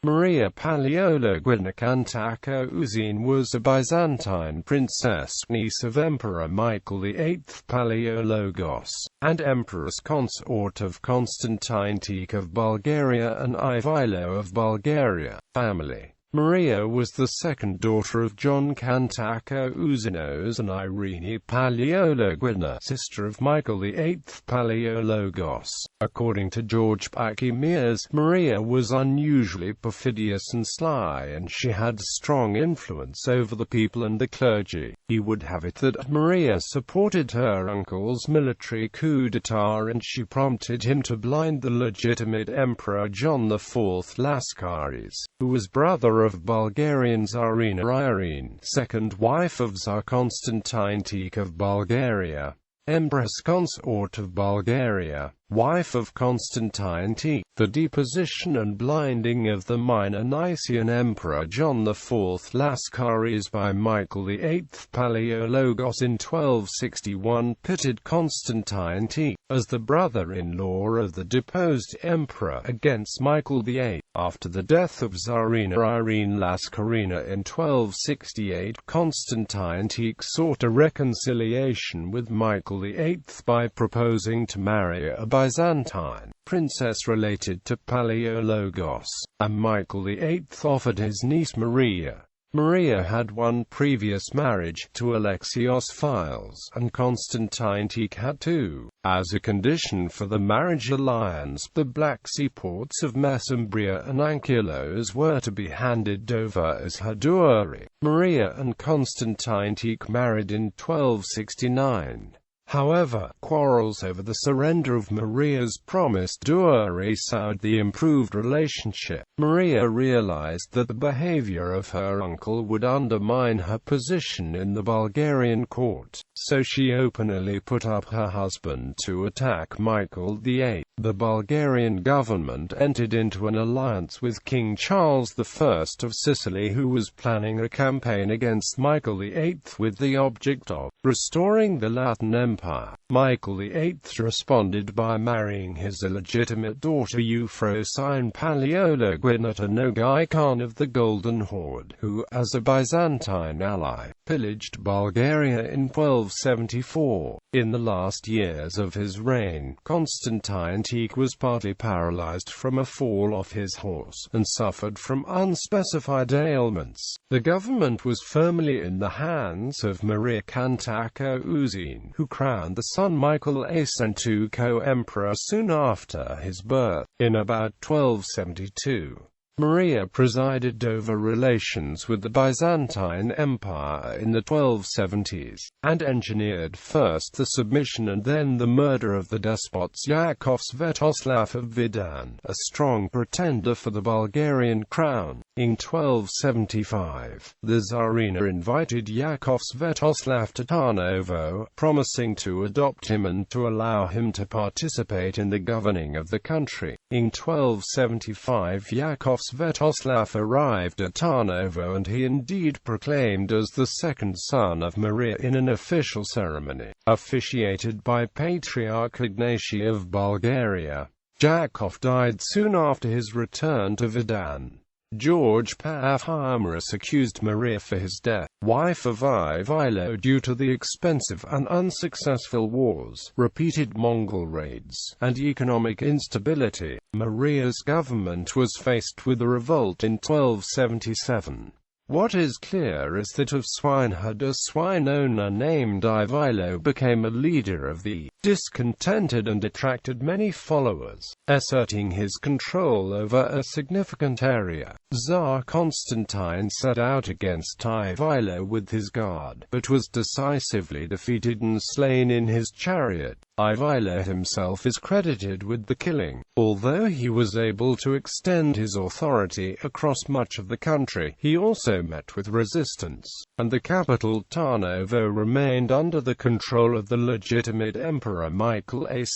Maria Palaiologina Kantakouzene was a Byzantine princess, niece of Emperor Michael VIII Palaiologos, and Empress consort of Constantine Tikh of Bulgaria and Ivaylo of Bulgaria. Family. Maria was the second daughter of John Kantakouzenos and Irene Palaiologina, sister of Michael VIII Palaiologos. According to George Paciemiers, Maria was unusually perfidious and sly, and she had strong influence over the people and the clergy. He would have it that Maria supported her uncle's military coup d'état, and she prompted him to blind the legitimate Emperor John IV Lascaris, who was brother of Bulgarian Tsarina Irene, second wife of Tsar Constantine Tikh of Bulgaria, Empress consort of Bulgaria, wife of Constantine Tikh. The deposition and blinding of the minor Nicene Emperor John IV Lascaris by Michael VIII Palaiologos in 1261 pitted Constantine Tikh, as the brother-in-law of the deposed emperor, against Michael VIII. After the death of Tsarina Irene Lascarina in 1268, Constantine Tikh sought a reconciliation with Michael VIII by proposing to marry a Byzantine princess related to Palaiologos, and Michael VIII offered his niece Maria. Maria had one previous marriage, to Alexios Philes, and Constantine Tikh had two. As a condition for the marriage alliance, the Black Sea ports of Mesembria and Ankylos were to be handed over as her dowry. Maria and Constantine Tikh married in 1269. However, quarrels over the surrender of Maria's promised dowry soured the improved relationship. Maria realized that the behavior of her uncle would undermine her position in the Bulgarian court, so she openly put up her husband to attack Michael VIII. The Bulgarian government entered into an alliance with King Charles I of Sicily, who was planning a campaign against Michael VIII with the object of restoring the Latin Empire. Michael VIII responded by marrying his illegitimate daughter Euphrosyne Palaiologina to Nogai Khan of the Golden Horde, who, as a Byzantine ally, pillaged Bulgaria in 1274. In the last years of his reign, Constantine Tikh was partly paralyzed from a fall off his horse, and suffered from unspecified ailments. The government was firmly in the hands of Maria Kantakouzene, who crowned the son Michael VIII co-emperor soon after his birth. In about 1272, Maria presided over relations with the Byzantine Empire in the 1270s, and engineered first the submission and then the murder of the despots Yakov Svetoslav of Vidan, a strong pretender for the Bulgarian crown. In 1275, the Tsarina invited Yakov Svetoslav to Tarnovo, promising to adopt him and to allow him to participate in the governing of the country. In 1275, Yakov Svetoslav arrived at Tarnovo, and he indeed proclaimed as the second son of Maria in an official ceremony, officiated by Patriarch Ignatius of Bulgaria. Yakov died soon after his return to Vidan. George Paciemiers accused Maria for his death, wife of Ivaylo, due to the expensive and unsuccessful wars, repeated Mongol raids, and economic instability. Maria's government was faced with a revolt in 1277. What is clear is that of swineherd, a swine owner named Ivaylo became a leader of the discontented and attracted many followers, asserting his control over a significant area. Tsar Constantine set out against Ivaylo with his guard, but was decisively defeated and slain in his chariot. Ivaylo himself is credited with the killing. Although he was able to extend his authority across much of the country, he also met with resistance, and the capital Tarnovo remained under the control of the legitimate Emperor Michael VIII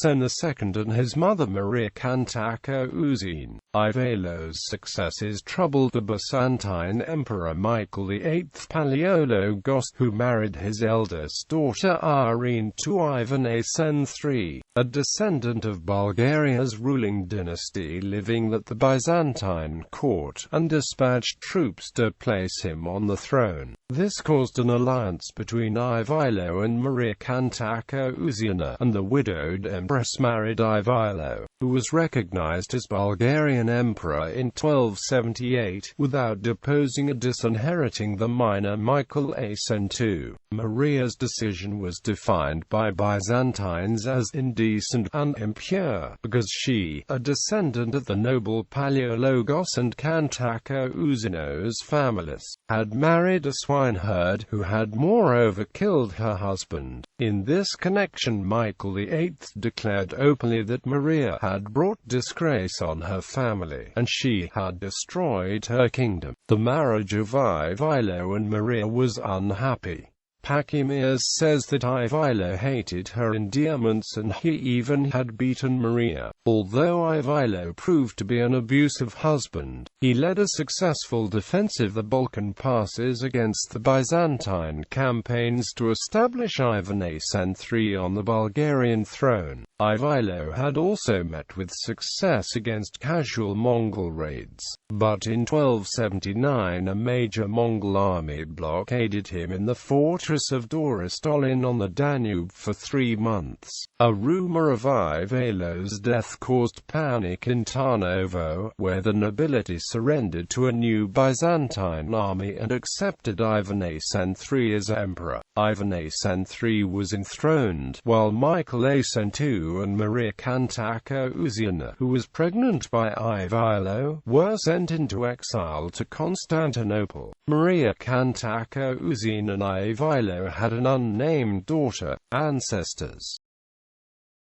and his mother Maria Kantakouzene. Ivaylo's successes troubled the Byzantine Emperor Michael VIII Palaiologos, who married his eldest daughter Irene to Ivan III. a descendant of Bulgaria's ruling dynasty living at the Byzantine court, and dispatched troops to place him on the throne. This caused an alliance between Ivaylo and Maria Kantakouzene, and the widowed empress married Ivaylo, who was recognized as Bulgarian emperor in 1278, without deposing or disinheriting the minor Michael VIII. Maria's decision was defined by Byzantines as indecent and impure, because she, a descendant of the noble Palaiologos and Kantakouzene's families, had married a swineherd who had moreover killed her husband. In this connection, Michael VIII declared openly that Maria had brought disgrace on her family, and she had destroyed her kingdom. The marriage of Ivaylo and Maria was unhappy. Pachomius says that Ivaylo hated her endearments and he even had beaten Maria. Although Ivaylo proved to be an abusive husband, he led a successful defense of the Balkan passes against the Byzantine campaigns to establish Ivan III on the Bulgarian throne. Ivaylo had also met with success against casual Mongol raids, but in 1279 a major Mongol army blockaded him in the fortress of Dorostolin on the Danube for 3 months. A rumor of Ivaylo's death caused panic in Tarnovo, where the nobility surrendered to a new Byzantine army and accepted Ivan III as emperor. Ivan III was enthroned, while Michael VIII and Maria Kantakouzene, who was pregnant by Ivaylo, were sent into exile to Constantinople. Maria Kantakouzene and Ivaylo had an unnamed daughter. Ancestors